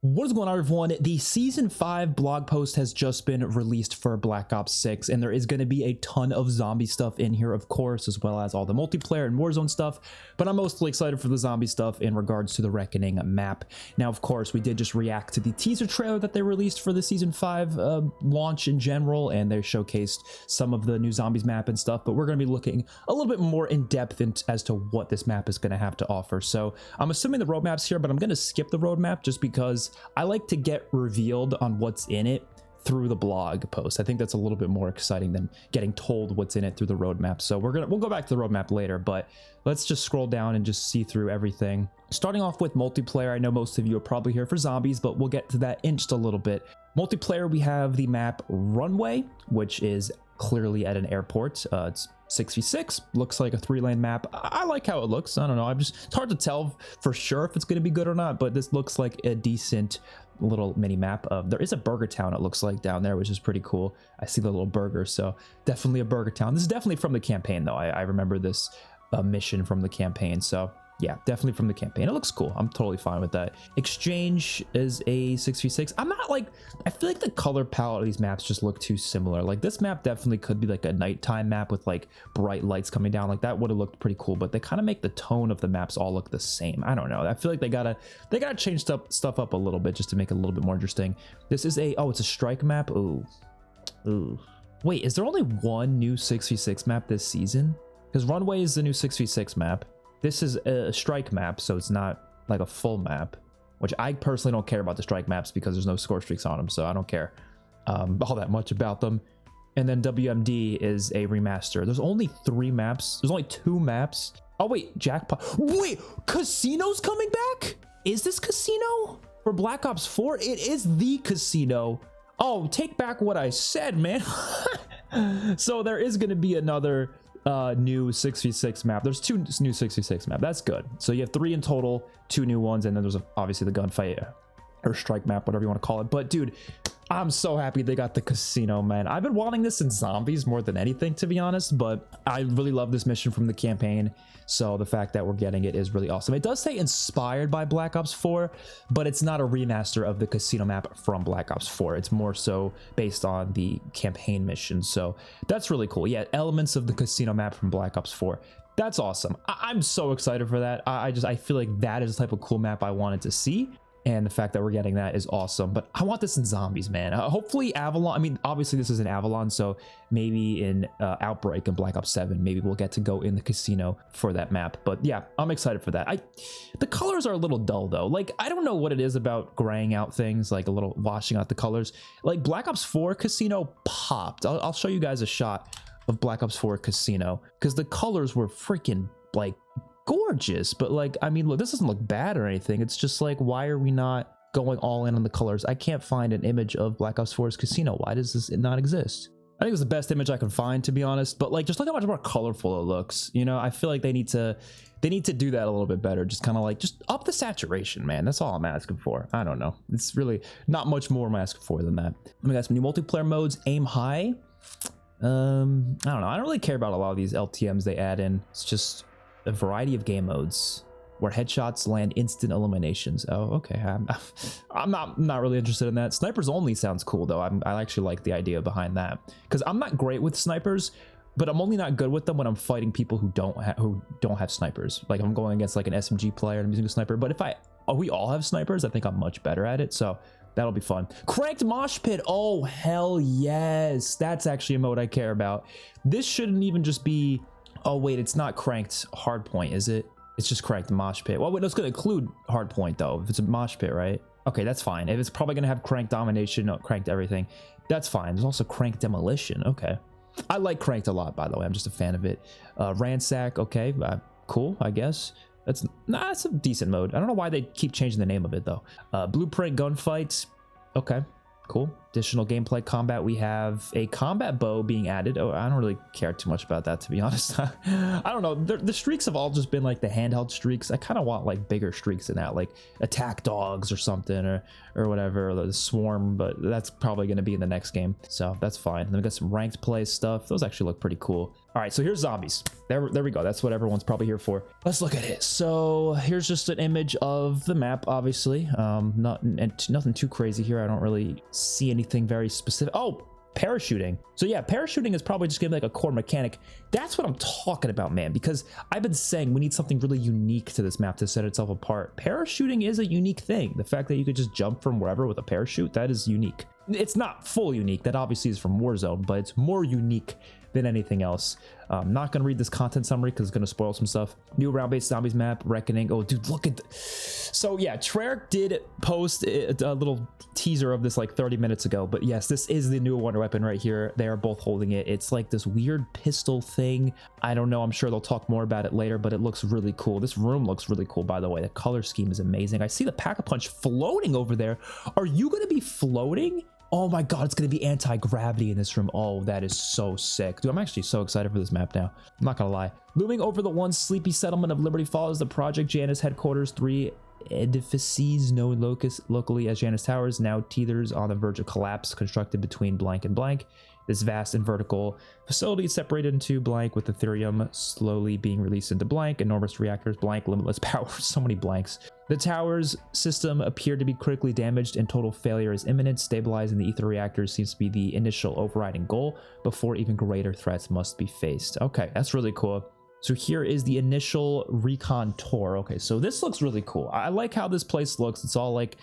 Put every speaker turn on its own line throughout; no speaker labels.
What is going on, everyone? The Season 5 blog post has just been released for Black Ops 6, and there is going to be a ton of zombie stuff in here, of course, as well as all the multiplayer and Warzone stuff, but I'm mostly excited for the zombie stuff in regards to the Reckoning map. Now, of course, we did just react to the teaser trailer that they released for the Season 5 launch in general, and they showcased some of the new zombies map and stuff, but we're going to be looking a little bit more in depth as to what this map is going to have to offer. So I'm assuming the roadmap's here, but I'm going to skip the roadmap just because I like to get revealed on what's in it through the blog post. I think that's a little bit more exciting than getting told what's in it through the roadmap. So we'll go back to the roadmap later, but let's just scroll down and just see through everything. Starting off with multiplayer, I know most of you are probably here for zombies, but we'll get to that in just a little bit. Multiplayer, we have the map Runway, which is clearly at an airport. It's 6v6, looks like a 3-lane map. I like how it looks. I don't know, it's hard to tell for sure if it's going to be good or not, but this looks like a decent little mini map. There is a burger town, it looks like, down there, which is pretty cool. I see the little burger, so definitely a burger town. This is definitely from the campaign though. I remember this mission from the campaign, so yeah, definitely from the campaign. It looks cool. I'm totally fine with that. Exchange is a 6v6. I'm not like, I feel like the color palette of these maps just look too similar. Like this map definitely could be like a nighttime map with like bright lights coming down. Like that would have looked pretty cool, but they kind of make the tone of the maps all look the same. I don't know. I feel like they gotta change stuff up a little bit just to make it a little bit more interesting. This is a, oh, it's a strike map. Ooh. Wait, is there only one new 6v6 map this season? Because Runway is the new 6v6 map. This is a strike map, so it's not like a full map, which I personally don't care about the strike maps because there's no score streaks on them, so I don't care all that much about them. And then WMD is a remaster. There's only 3 maps. There's only 2 maps. Oh, wait, Jackpot. Wait, Casino's coming back? Is this Casino for Black Ops 4? It is the Casino. Oh, take back what I said, man. So there is going to be another new 6v6 map. There's 2 new 6v6 map. That's good. So you have 3 in total, 2 new ones, and then there's obviously the gunfight or strike map, whatever you want to call it. But dude, I'm so happy they got the Casino, man. I've been wanting this in zombies more than anything, to be honest, but I really love this mission from the campaign. So the fact that we're getting it is really awesome. It does say inspired by Black Ops 4, but it's not a remaster of the Casino map from Black Ops 4. It's more so based on the campaign mission. So that's really cool. Yeah, elements of the Casino map from Black Ops 4. That's awesome. I'm so excited for that. I feel like that is the type of cool map I wanted to see. And the fact that we're getting that is awesome, but I want this in zombies, man. Hopefully Avalon, I mean, obviously this is an Avalon, so maybe in Outbreak and Black Ops 7, maybe we'll get to go in the Casino for that map. But yeah, I'm excited for that. The colors are a little dull though. Like, I don't know what it is about graying out things, like a little washing out the colors. Like Black Ops 4 Casino popped. I'll show you guys a shot of Black Ops 4 Casino because the colors were freaking like gorgeous. But like, I mean, look, this doesn't look bad or anything. It's just like, why are we not going all in on the colors? I can't find an image of Black Ops 4's Casino. Why does this not exist? I think it's the best image I can find, to be honest, but like, just look how much more colorful it looks. You know, I feel like they need to do that a little bit better. Just kind of like, just up the saturation, man. That's all I'm asking for. I don't know. It's really not much more I'm asking for than that. Let me guys, some new multiplayer modes. Aim high. I don't know. I don't really care about a lot of these LTMs they add in. It's just a variety of game modes where headshots land instant eliminations. Oh, okay. I'm not really interested in that. Snipers only sounds cool though. I actually like the idea behind that because I'm not great with snipers, but I'm only not good with them when I'm fighting people who don't have snipers. Like I'm going against like an SMG player and I'm using a sniper. But if we all have snipers, I think I'm much better at it. So that'll be fun. Cranked Mosh Pit. Oh, hell yes. That's actually a mode I care about. This shouldn't even just be, oh wait, it's not cranked hardpoint, is it? It's just cranked mosh pit. Well, wait, no, it's gonna include hardpoint though, if it's a mosh pit, right? Okay, that's fine. If it's probably gonna have cranked domination, no, cranked everything, that's fine. There's also cranked demolition. Okay, I like cranked a lot, by the way. I'm just a fan of it. Ransack. Okay, cool, I guess. That's a decent mode. I don't know why they keep changing the name of it though. Blueprint gunfight. Okay, cool. Additional gameplay combat, we have a combat bow being added. Oh, I don't really care too much about that, to be honest. I don't know. The streaks have all just been like the handheld streaks. I kind of want like bigger streaks in that, like attack dogs or something, or whatever, or the swarm, but that's probably going to be in the next game. So that's fine. Then we got some ranked play stuff. Those actually look pretty cool. All right, so here's zombies. There we go. That's what everyone's probably here for. Let's look at it. So here's just an image of the map, obviously. Nothing too crazy here. I don't really see anything very specific. Oh, parachuting. So yeah, parachuting is probably just gonna be like a core mechanic. That's what I'm talking about, man, because I've been saying we need something really unique to this map to set itself apart. Parachuting is a unique thing. The fact that you could just jump from wherever with a parachute, that is unique. It's not full unique. That obviously is from Warzone, but it's more unique than anything else. I'm not gonna read this content summary because it's gonna spoil some stuff. New round-based zombies map, Reckoning. Oh, dude, look at so yeah, Treyarch did post a little teaser of this like 30 minutes ago, but yes, this is the new wonder weapon right here. They are both holding it. It's like this weird pistol thing. I don't know. I'm sure they'll talk more about it later, but it looks really cool. This room looks really cool, by the way. The color scheme is amazing. I see the Pack-a-Punch floating over there. Are you gonna be floating? Oh my god, it's going to be anti-gravity in this room. Oh, that is so sick. Dude, I'm actually so excited for this map now. I'm not going to lie. Looming over the once sleepy settlement of Liberty Falls, the Project Janus headquarters, 3 edifices known locally as Janus Towers, now teeters on the verge of collapse, constructed between blank and blank. This vast and vertical facility is separated into blank, with Ethereum slowly being released into blank, enormous reactors, blank, limitless power. So many blanks. The tower's system appeared to be critically damaged and total failure is imminent. Stabilizing the ether reactors seems to be the initial overriding goal before even greater threats must be faced. Okay, that's really cool. So here is the initial recon tour. Okay, so this looks really cool. I like how this place looks. It's all like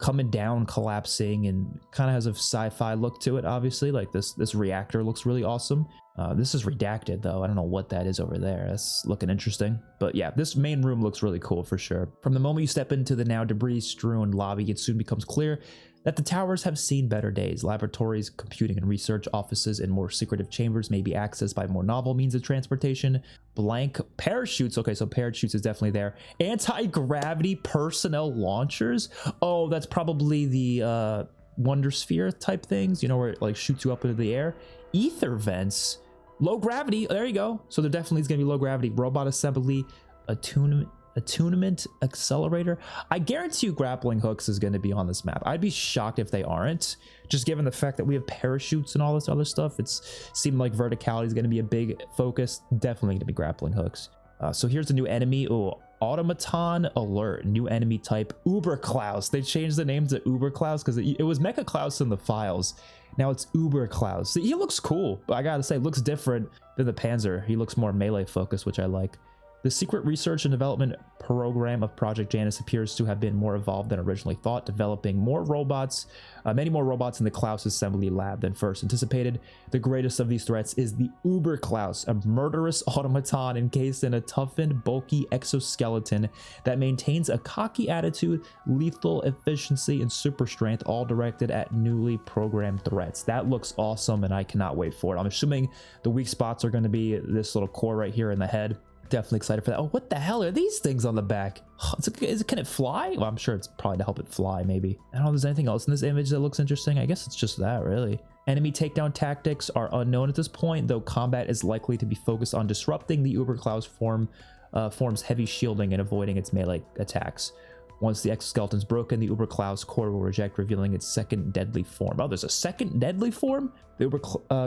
coming down, collapsing, and kind of has a sci-fi look to it, obviously. Like this reactor looks really awesome. This is redacted though. I don't know what that is over there. That's looking interesting. But yeah, this main room looks really cool for sure. From the moment you step into the now debris-strewn lobby, it soon becomes clear that the towers have seen better days. Laboratories, computing and research offices, and more secretive chambers may be accessed by more novel means of transportation. Blank parachutes. Okay, so parachutes is definitely there. Anti-gravity personnel launchers. Oh, that's probably the Wonder Sphere type things, you know, where it like shoots you up into the air. Ether vents. Low gravity. There you go. So there definitely is going to be low gravity. Robot assembly. Attunement accelerator. I guarantee you grappling hooks is going to be on this map. I'd be shocked if they aren't, just given the fact that we have parachutes and all this other stuff. It's seemed like verticality is going to be a big focus. Definitely going to be grappling hooks. So here's the new enemy. Oh, automaton alert. New enemy type, Uber Klaus. They changed the name to Uber Klaus because it was Mecha Klaus in the files. Now it's Uber Klaus. He looks cool, but I gotta say, looks different than the Panzer. He looks more melee focused, which I like. The secret research and development program of Project Janus appears to have been more evolved than originally thought, developing more robots, many more robots in the Klaus assembly lab than first anticipated. The greatest of these threats is the Uber Klaus, a murderous automaton encased in a toughened, bulky exoskeleton that maintains a cocky attitude, lethal efficiency, and super strength, all directed at newly programmed threats. That looks awesome, and I cannot wait for it. I'm assuming the weak spots are going to be this little core right here in the head. Definitely excited for that. Oh, what the hell are these things on the back? Can it fly? Well, I'm sure it's probably to help it fly, maybe. I don't know if there's anything else in this image that looks interesting. I guess it's just that, really. Enemy takedown tactics are unknown at this point, though combat is likely to be focused on disrupting the Uber Klaus form's heavy shielding and avoiding its melee attacks. Once the exoskeleton is broken, the Uber Klaus core will reject, revealing its second deadly form. Oh, there's a second deadly form? The Uber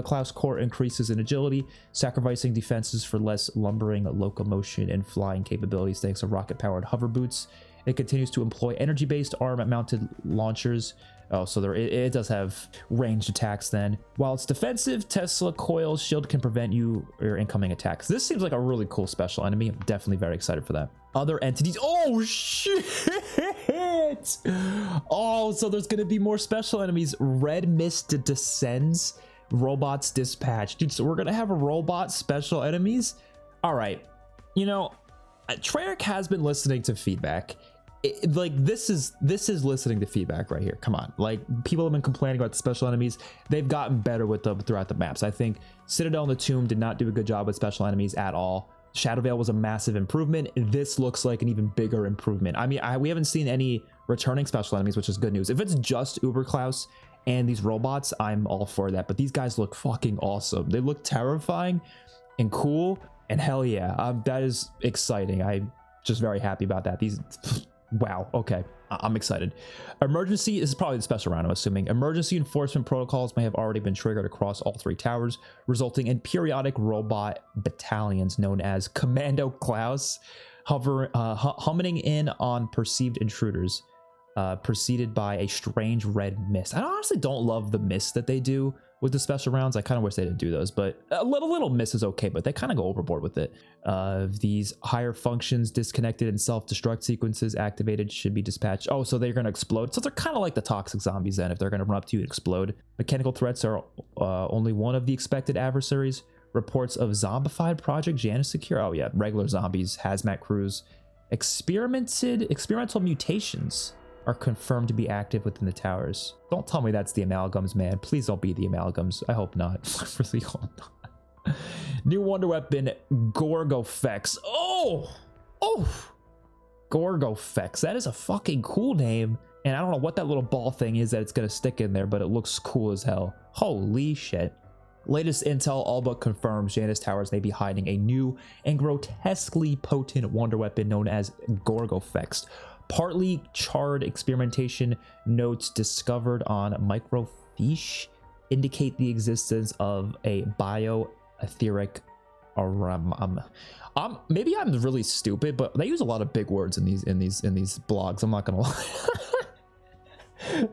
Klaus core increases in agility, sacrificing defenses for less lumbering, locomotion, and flying capabilities thanks to rocket-powered hover boots. It continues to employ energy-based arm-mounted launchers. Oh, so it does have ranged attacks then. While it's defensive, Tesla Coil Shield can prevent your incoming attacks. This seems like a really cool special enemy. I'm definitely very excited for that. Other entities. Oh, shit! Oh, so there's going to be more special enemies. Red Mist descends. Robots dispatched. Dude, so we're going to have robot special enemies? All right. You know, Treyarch has been listening to feedback. This is listening to feedback right here. Come on, like, people have been complaining about the special enemies. They've gotten better with them throughout the maps. I think Citadel and the Tomb did not do a good job with special enemies at all. Shadow Veil was a massive improvement. This looks like an even bigger improvement. I mean, we haven't seen any returning special enemies, which is good news. If it's just Uber Klaus and these robots, I'm all for that. But these guys look fucking awesome. They look terrifying and cool, and hell yeah, that is exciting. I'm just very happy about that. These, wow, okay, I'm excited. Emergency, this is probably the special round, I'm assuming. Emergency enforcement protocols may have already been triggered across all 3 towers, resulting in periodic robot battalions known as Commando Klaus humming in on perceived intruders, preceded by a strange red mist. I honestly don't love the mist that they do with the special rounds. I kind of wish they didn't do those, but a little mist is okay, but they kind of go overboard with it. These higher functions disconnected and self-destruct sequences activated should be dispatched. Oh, so they're going to explode. So they're kind of like the toxic zombies then, if they're going to run up to you and explode. Mechanical threats are only one of the expected adversaries. Reports of zombified Project Janus Secure. Oh yeah, regular zombies, hazmat crews. Experimental mutations are confirmed to be active within the towers. Don't tell me that's the amalgams, man. Please don't be the amalgams. I hope not. I really hope not. New wonder weapon, Gorgofex. Oh! Gorgofex. That is a fucking cool name. And I don't know what that little ball thing is that it's gonna stick in there, but it looks cool as hell. Holy shit. Latest intel all but confirms Janus Towers may be hiding a new and grotesquely potent wonder weapon known as Gorgofex. Partly charred experimentation notes discovered on microfiche indicate the existence of a bioetheric maybe I'm really stupid, but they use a lot of big words in these blogs. I'm not gonna lie.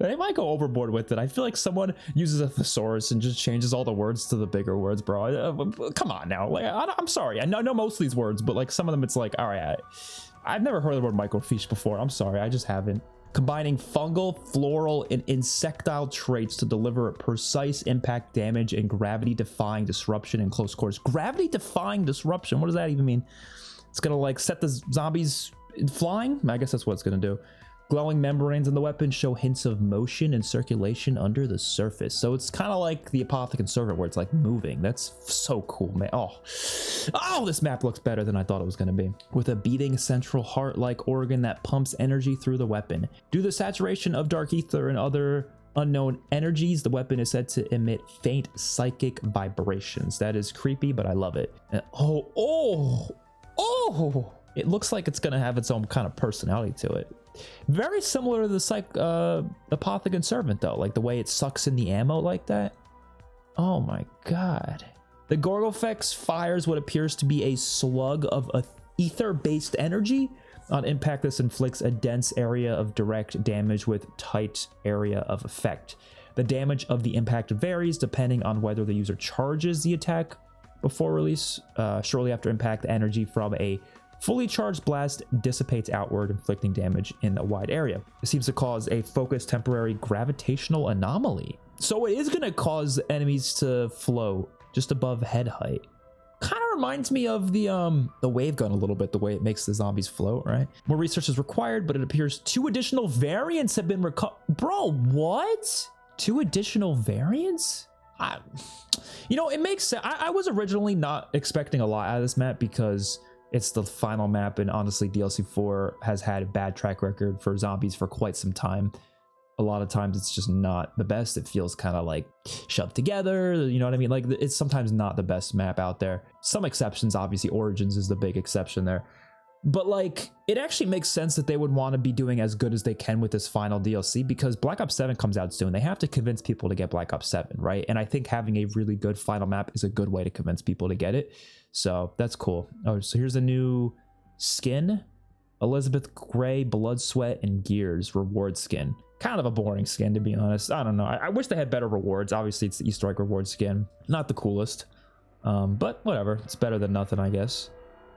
They might go overboard with it. I feel like someone uses a thesaurus and just changes all the words to the bigger words, bro. Come on now. Like, I'm sorry. I know most of these words, but like some of them, it's like, all right, I've never heard the word microfiche before. I'm sorry, I just haven't. Combining fungal, floral, and insectile traits to deliver precise impact damage and gravity-defying disruption in close quarters. Gravity-defying disruption? What does that even mean? It's gonna like set the zombies flying? I guess that's what it's gonna do. Glowing membranes in the weapon show hints of motion and circulation under the surface. So it's kind of like the Apothecary Servant where it's like moving. That's so cool, man. Oh, this map looks better than I thought it was going to be. With a beating central heart-like organ that pumps energy through the weapon. Due to the saturation of dark ether and other unknown energies, the weapon is said to emit faint psychic vibrations. That is creepy, but I love it. It looks like it's going to have its own kind of personality to it. Very similar to the Apothecary Servant though, like the way it sucks in the ammo like that. Oh my god. The Gorgofex fires what appears to be a slug of ether-based energy. On impact, this inflicts a dense area of direct damage with tight area of effect. The damage of the impact varies depending on whether the user charges the attack before release. Shortly after impact, energy from a fully charged blast dissipates outward, inflicting damage in a wide area. It seems to cause a focused temporary gravitational anomaly. So it is going to cause enemies to float just above head height. Kind of reminds me of the wave gun a little bit, the way it makes the zombies float, right? More research is required, but it appears 2 additional variants have been Bro, what? 2 additional variants? You know, it makes sense. I was originally not expecting a lot out of this map because it's the final map, and honestly, DLC 4 has had a bad track record for zombies for quite some time. A lot of times it's just not the best. It feels kind of like shoved together, you know what I mean? Like, it's sometimes not the best map out there. Some exceptions, obviously Origins is the big exception there. But like, it actually makes sense that they would want to be doing as good as they can with this final DLC, because Black Ops 7 comes out soon. They have to convince people to get Black Ops 7, right? And I think having a really good final map is a good way to convince people to get it. So that's cool. Oh, so here's a new skin. Elizabeth Gray, Blood, Sweat, and Gears reward skin. Kind of a boring skin, to be honest. I don't know. I wish they had better rewards. Obviously, it's the Easter egg reward skin. Not the coolest. But whatever. It's better than nothing, I guess.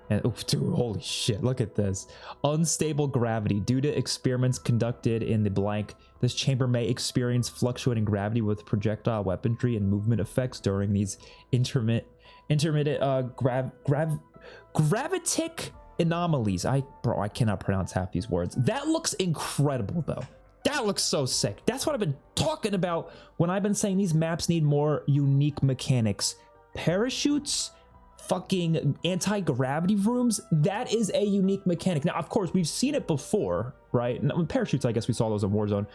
And oof, dude, holy shit, look at this. Unstable gravity. Due to experiments conducted in the blank, this chamber may experience fluctuating gravity with projectile weaponry and movement effects during these intermittent gravitic anomalies. Bro, I cannot pronounce half these words. That looks incredible though. That looks so sick. That's what I've been talking about when I've been saying these maps need more unique mechanics. Parachutes, fucking anti-gravity rooms. That is a unique mechanic. Now, of course, we've seen it before, right? Parachutes, I guess we saw those in Warzone.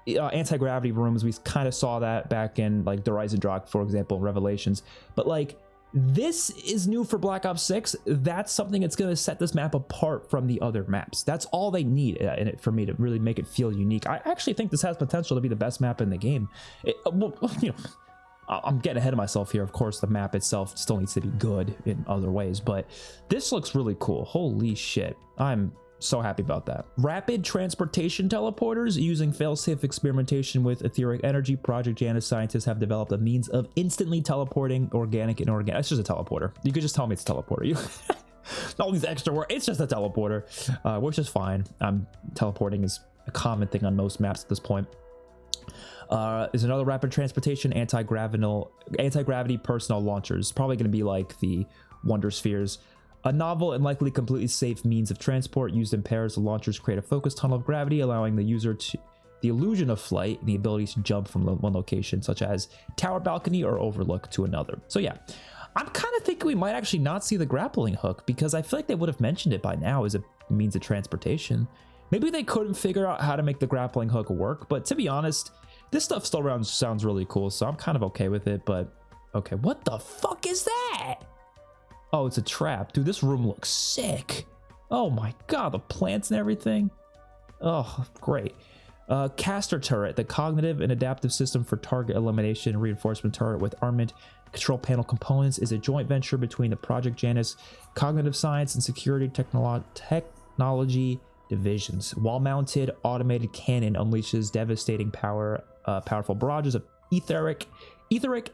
Anti-gravity rooms, we kind of saw that back in like the Rise and Drock, for example, Revelations. But like, this is new for Black Ops 6. That's something that's going to set this map apart from the other maps. That's all they need in it for me to really make it feel unique. I actually think this has potential to be the best map in the game. Well, you know, I'm getting ahead of myself here. Of course, the map itself still needs to be good in other ways, but this looks really cool. Holy shit. I'm so happy about that. Rapid transportation teleporters. Using failsafe experimentation with etheric energy, Project Janus scientists have developed a means of instantly teleporting organic and inorganic. It's just a teleporter. You could just tell me it's a teleporter. All these extra words. It's just a teleporter, which is fine. Teleporting is a common thing on most maps at this point. Is another rapid transportation anti-gravity personal launchers. Probably going to be like the Wonder Spheres. A novel and likely completely safe means of transport used in pairs. The launchers create a focused tunnel of gravity, allowing the user the illusion of flight and the ability to jump from one location, such as tower balcony or overlook, to another. So yeah, I'm kind of thinking we might actually not see the grappling hook, because I feel like they would have mentioned it by now as a means of transportation. Maybe they couldn't figure out how to make the grappling hook work, but to be honest, this stuff still around sounds really cool, so I'm kind of okay with it. But okay, what the fuck is that? Oh, it's a trap. Dude, this room looks sick. Oh my god, the plants and everything. Oh, great. Caster turret, the cognitive and adaptive system for target elimination and reinforcement turret with armament control panel components, is a joint venture between the Project Janus Cognitive Science and Security Technology divisions. Wall-mounted automated cannon unleashes devastating powerful barrages of etheric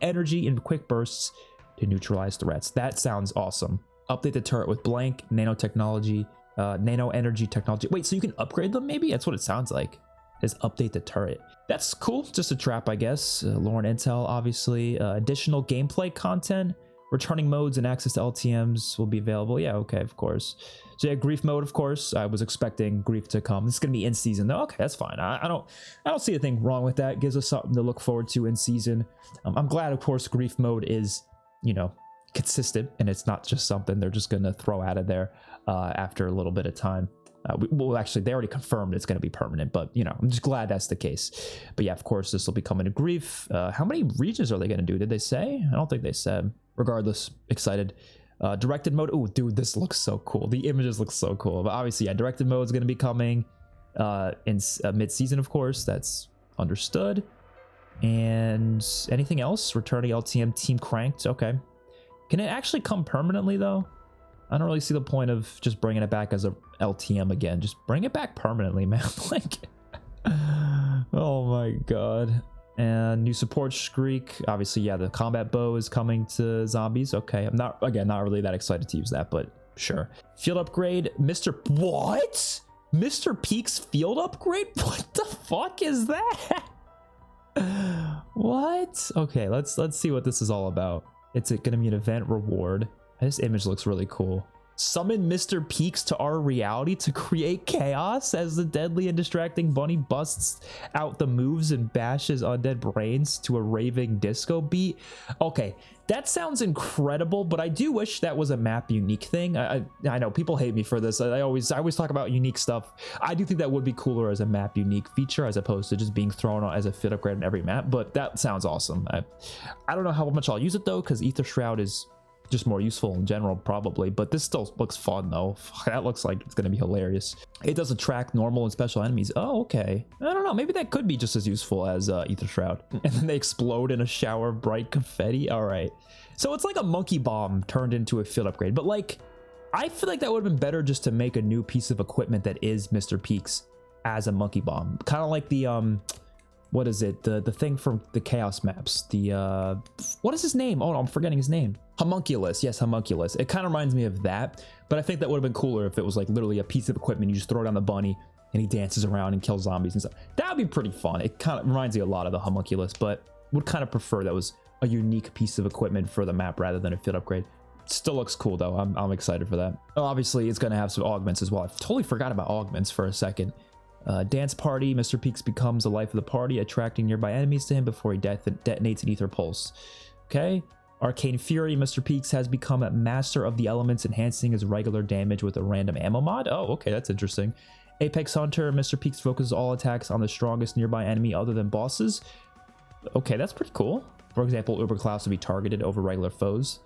energy in quick bursts to neutralize threats. That sounds awesome. Update the turret with blank nanotechnology, nano energy technology. Wait, so you can upgrade them? Maybe that's what it sounds like. Just update the turret. That's cool. Just a trap, I guess. Lore and intel, obviously. Additional gameplay content. Returning modes and access to LTMs will be available. Yeah, okay, of course. So yeah, grief mode, of course. I was expecting grief to come. This is gonna be in season though. Okay, that's fine. I don't see a thing wrong with that. Gives us something to look forward to in season. I'm glad, of course, grief mode is, you know, consistent and it's not just something they're just gonna throw out of there after a little bit of time. Well, actually, they already confirmed it's going to be permanent, but you know, I'm just glad that's the case. But yeah, of course, this will be coming to grief. How many regions are they going to do? Did they say? I don't think they said. Regardless, excited. Directed mode. Oh, dude, this looks so cool. The images look so cool. But obviously, yeah, directed mode is going to be coming in mid-season, of course. That's understood. And anything else? Returning LTM team cranked. Okay. Can it actually come permanently though? I don't really see the point of just bringing it back as a LTM again. Just bring it back permanently, man. Like, oh my god. And new support streak. Obviously, yeah, the combat bow is coming to zombies. Okay, I'm not really that excited to use that, but sure. Field upgrade, what? Mr. Peak's field upgrade? What the fuck is that? What? Okay, let's see what this is all about. It's gonna be an event reward. This image looks really cool. Summon Mr. Peaks to our reality to create chaos as the deadly and distracting bunny busts out the moves and bashes undead brains to a raving disco beat. Okay, that sounds incredible, but I do wish that was a map unique thing. I know people hate me for this. I always talk about unique stuff. I do think that would be cooler as a map unique feature as opposed to just being thrown out as a fit upgrade in every map, but that sounds awesome. I don't know how much I'll use it though, because Ether Shroud is just more useful in general probably, but this still looks fun though. That looks like it's gonna be hilarious. It does attract normal and special enemies. Oh, okay. I don't know, maybe that could be just as useful as Ether Shroud. And then they explode in a shower of bright confetti. All right, so it's like a monkey bomb turned into a field upgrade, but like I feel like that would have been better just to make a new piece of equipment that is Mr. Peaks as a monkey bomb, kind of like the what is it, the thing from the chaos maps, the what is his name? Oh no, I'm forgetting his name. Homunculus. Yes, homunculus. It kind of reminds me of that, but I think that would have been cooler if it was like literally a piece of equipment. You just throw it on the bunny and he dances around and kills zombies and stuff. That would be pretty fun. It kind of reminds me a lot of the homunculus, but would kind of prefer that was a unique piece of equipment for the map rather than a field upgrade. Still looks cool though. I'm excited for that. Obviously it's going to have some augments as well. I totally forgot about augments for a second. Dance party. Mr. Peaks becomes the life of the party, attracting nearby enemies to him before he detonates an ether pulse. Okay. Arcane Fury, Mr. Peaks has become a master of the elements, enhancing his regular damage with a random ammo mod. Oh, okay, that's interesting. Apex Hunter, Mr. Peaks focuses all attacks on the strongest nearby enemy other than bosses. Okay, that's pretty cool. For example, Uber Klaus will be targeted over regular foes.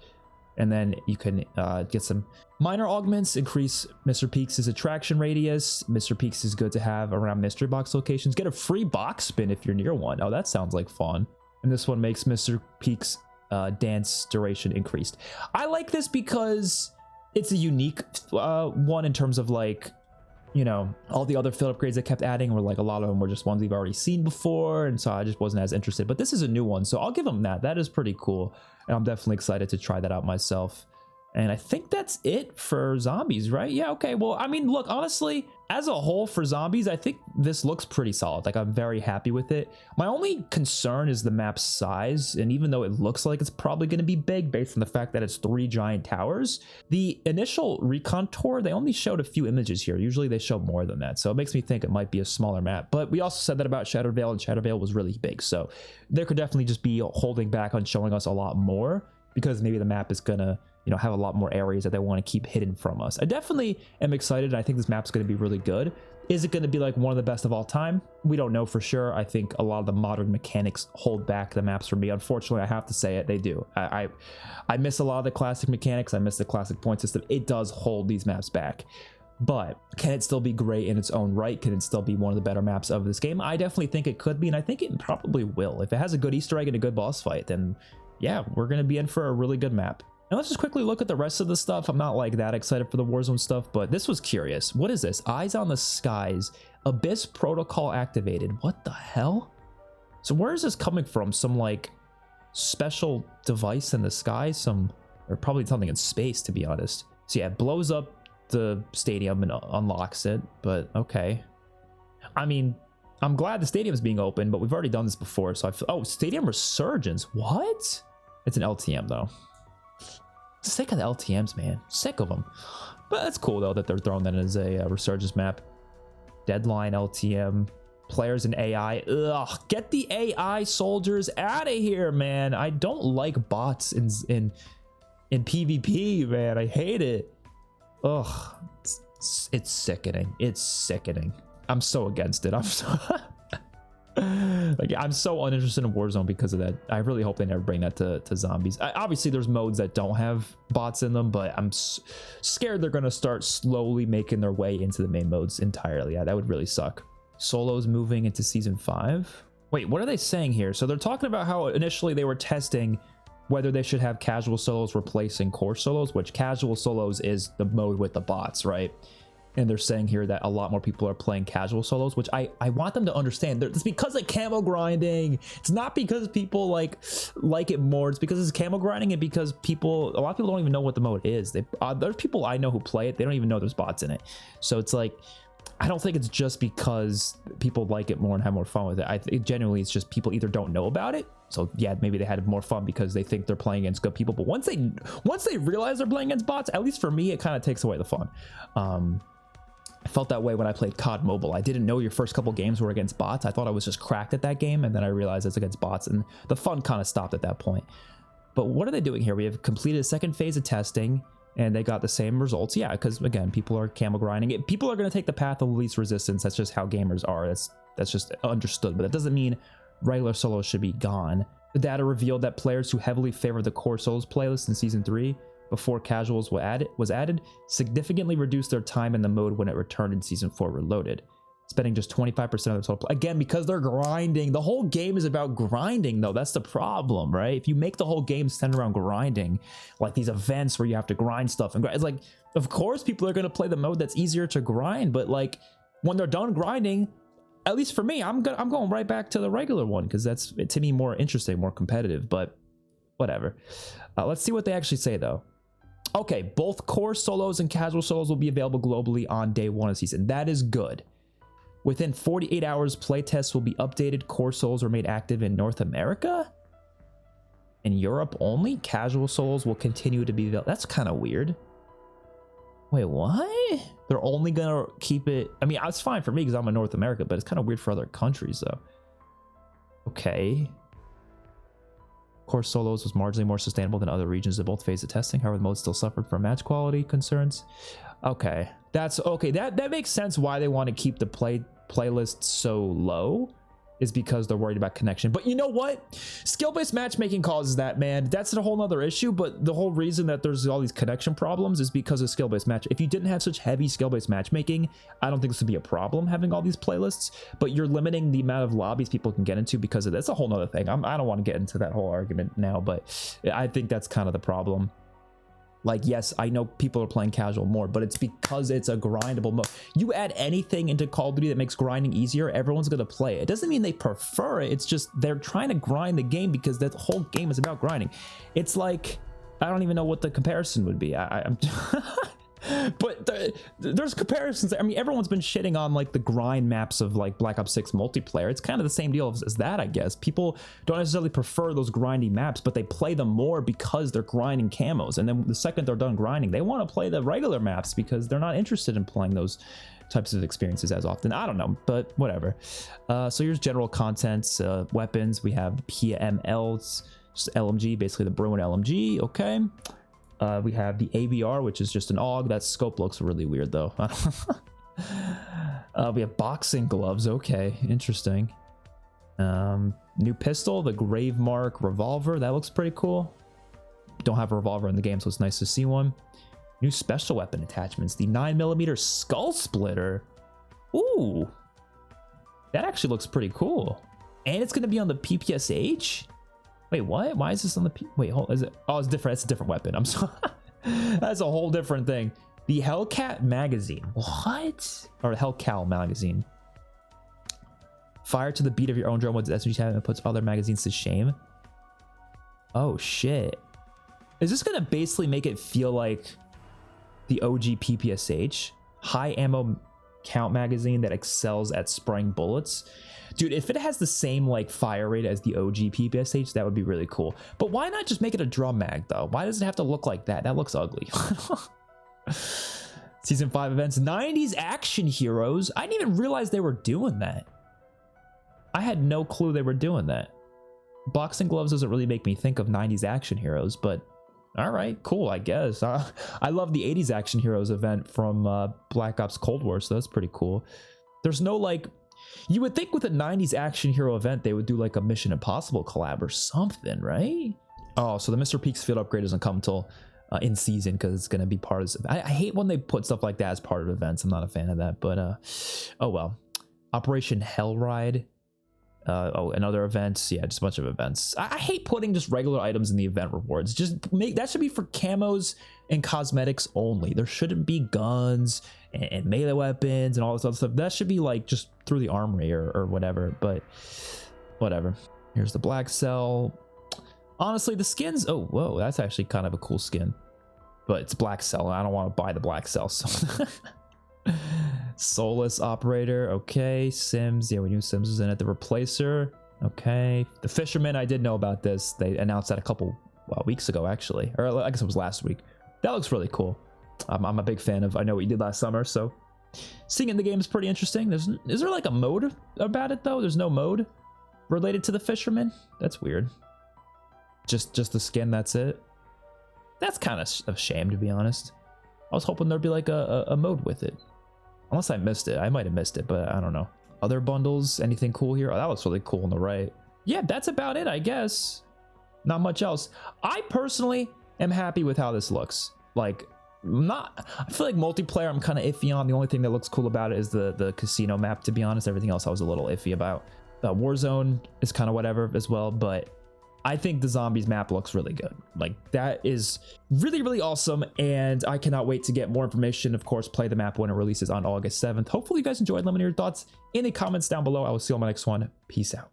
And then you can get some minor augments, increase Mr. Peaks' attraction radius. Mr. Peaks is good to have around mystery box locations. Get a free box spin if you're near one. Oh, that sounds like fun. And this one makes Mr. Peaks' dance duration increased. I like this because it's a unique one in terms of, like, you know, all the other field upgrades they kept adding were like, a lot of them were just ones we've already seen before, and so I just wasn't as interested. But this is a new one, so I'll give them that. That is pretty cool, and I'm definitely excited to try that out myself. And I think that's it for zombies, right? Yeah, okay. Well, I mean, look, honestly, as a whole for zombies, I think this looks pretty solid. Like, I'm very happy with it. My only concern is the map's size. And even though it looks like it's probably going to be big based on the fact that it's 3 giant towers, the initial recon tour, they only showed a few images here. Usually they show more than that. So it makes me think it might be a smaller map. But we also said that about Shadowed Vale, and Shadowed Vale was really big. So there could definitely just be holding back on showing us a lot more, because maybe the map is going to, you know, have a lot more areas that they want to keep hidden from us. I definitely am excited. I think this map's going to be really good. Is it going to be like one of the best of all time? We don't know for sure. I think a lot of the modern mechanics hold back the maps for me. Unfortunately, I have to say it, they do. I miss a lot of the classic mechanics. I miss the classic point system. It does hold these maps back. But can it still be great in its own right? Can it still be one of the better maps of this game? I definitely think it could be, and I think it probably will. If it has a good Easter egg and a good boss fight, then yeah, we're going to be in for a really good map. Now let's just quickly look at the rest of the stuff. I'm not like that excited for the Warzone stuff, but this was curious. What is this? Eyes on the Skies. Abyss Protocol activated. What the hell? So where is this coming from? Some like special device in the sky? Or probably something in space, to be honest. So yeah, it blows up the stadium and unlocks it, but okay. I mean, I'm glad the stadium's being open, but we've already done this before, so I feel... Oh, Stadium Resurgence. What? It's an LTM, though. Sick of the LTMs, man. Sick of them. But that's cool, though, that they're throwing that as a Resurgence map. Deadline LTM. Players and AI. Ugh. Get the AI soldiers out of here, man. I don't like bots in PvP, man. I hate it. Ugh. It's sickening. It's sickening. I'm so against it. I'm so... Like, I'm so uninterested in Warzone because of that. I really hope they never bring that to zombies. Obviously, there's modes that don't have bots in them, but I'm scared they're going to start slowly making their way into the main modes entirely. Yeah, that would really suck. Solos moving into Season 5. Wait, what are they saying here? So they're talking about how initially they were testing whether they should have casual solos replacing core solos, which casual solos is the mode with the bots, right? And they're saying here that a lot more people are playing casual solos, which I want them to understand. It's because of camo grinding. It's not because people like it more. It's because it's camo grinding, and because a lot of people don't even know what the mode is. There's people I know who play it. They don't even know there's bots in it. So it's like, I don't think it's just because people like it more and have more fun with it. I think genuinely it's just people either don't know about it. So yeah, maybe they had more fun because they think they're playing against good people. But once they realize they're playing against bots, at least for me, it kind of takes away the fun. I felt that way when I played COD Mobile. I didn't know your first couple games were against bots. I thought I was just cracked at that game, and then I realized it's against bots, and the fun kind of stopped at that point. But what are they doing here? We have completed a second phase of testing, and they got the same results. Yeah, because again, people are camo grinding. People are going to take the path of least resistance. That's just how gamers are. That's just understood. But that doesn't mean regular solos should be gone. The data revealed that players who heavily favor the core solos playlist in Season 3 before casuals was added significantly reduced their time in the mode when it returned in Season 4 Reloaded, spending just 25% of their total play. Again, because they're grinding. The whole game is about grinding, though. That's the problem, right? If you make the whole game centered around grinding, like these events where you have to grind stuff and grind, it's like, of course people are going to play the mode that's easier to grind, but like when they're done grinding, at least for me, I'm going right back to the regular one, because that's, to me, more interesting, more competitive. But whatever. Let's see what they actually say, though. Okay, both core solos and casual solos will be available globally on day 1 of season. That is good. Within 48 hours, playtests will be updated. Core solos are made active in North America. In Europe only, casual solos will continue to be available. That's kind of weird. Wait, what? They're only gonna keep it... I mean, it's fine for me because I'm in North America, but it's kind of weird for other countries, though. Okay. Of course, solos was marginally more sustainable than other regions of both phases of testing. However, the mode still suffered from match quality concerns. Okay, that's okay. That makes sense why they want to keep the playlist so low, is because they're worried about connection. But you know what? Skill-based matchmaking causes that, man. That's a whole nother issue, but the whole reason that there's all these connection problems is because of skill-based match. If you didn't have such heavy skill-based matchmaking, I don't think this would be a problem having all these playlists, but you're limiting the amount of lobbies people can get into because of that's a whole nother thing. I don't want to get into that whole argument now, but I think that's kind of the problem. Like, yes, I know people are playing casual more, but it's because it's a grindable mode. You add anything into Call of Duty that makes grinding easier, everyone's going to play it. It doesn't mean they prefer it. It's just they're trying to grind the game because the whole game is about grinding. It's like, I don't even know what the comparison would be. I'm but there's comparisons. I mean, everyone's been shitting on like the grind maps of like Black Ops 6 multiplayer. It's kind of the same deal as that, I guess. People don't necessarily prefer those grindy maps, but they play them more because they're grinding camos. And then the second they're done grinding, they want to play the regular maps because they're not interested in playing those types of experiences as often. I don't know, but whatever. So here's general contents, weapons. We have PMLs, just LMG, basically the Bruin LMG. Okay. We have the AVR, which is just an AUG. That scope looks really weird, though. We have boxing gloves. Okay, interesting. New pistol, the Grave Mark revolver. That looks pretty cool. Don't have a revolver in the game, so it's nice to see one. New special weapon attachments. The 9mm skull splitter. Ooh, that actually looks pretty cool. And it's going to be on the PPSH. Wait, what? Why is this on the wait, hold, is it? Oh, it's different. It's a different weapon. I'm sorry. That's a whole different thing. The Hellcat magazine. What? Or Hellcal magazine. Fire to the beat of your own drum with the SMG tab and puts other magazines to shame. Oh shit. Is this gonna basically make it feel like the OG PPSH? High ammo count magazine that excels at spraying bullets. Dude, if it has the same like fire rate as the OG PPSH, that would be really cool. But why not just make it a drum mag though? Why does it have to look like that? That looks ugly. Season 5 events, 90s action heroes. I didn't even realize they were doing that. I had no clue they were doing that. Boxing gloves doesn't really make me think of 90s action heroes, but all right, cool, I guess. I love the 80s action heroes event from Black Ops Cold War, so that's pretty cool. There's no like, you would think with a 90s action hero event, they would do like a Mission Impossible collab or something, right? Oh, so the Mr. Peaks field upgrade doesn't come until in season because it's going to be part of this. I hate when they put stuff like that as part of events. I'm not a fan of that, but oh well. Operation Hellride. Oh, and other events. Yeah, just a bunch of events. I hate putting just regular items in the event rewards. Just make that should be for camos and cosmetics only. There shouldn't be guns and melee weapons and all this other stuff. That should be like just through the armory or whatever, but whatever. Here's the black cell. Honestly, the skins, oh, whoa, that's actually kind of a cool skin, but it's black cell. I don't want to buy the black cell. So Soulless operator. Okay. Sims. Yeah, we knew Sims was in it. The replacer. Okay. The fisherman. I did know about this. They announced that a couple weeks ago, actually, or I guess it was last week. That looks really cool. I'm a big fan of. I know what you did last summer, so seeing it in the game is pretty interesting. Is there like a mode about it though? There's no mode related to the fisherman. That's weird. Just the skin. That's it. That's kind of a shame, to be honest. I was hoping there'd be like a mode with it. Unless I missed it. I might have missed it, but I don't know. Other bundles, anything cool here? Oh, that looks really cool on the right. Yeah, that's about it, I guess. Not much else. I personally am happy with how this looks. Like, I feel like multiplayer I'm kind of iffy on. The only thing that looks cool about it is the casino map, to be honest. Everything else I was a little iffy about. Warzone is kind of whatever as well, but I think the zombies map looks really good. Like, that is really, really awesome, and I cannot wait to get more information. Of course, play the map when it releases on August 7th. Hopefully you guys enjoyed. Let me know your thoughts in the comments down below. I will see you on my next one. Peace out.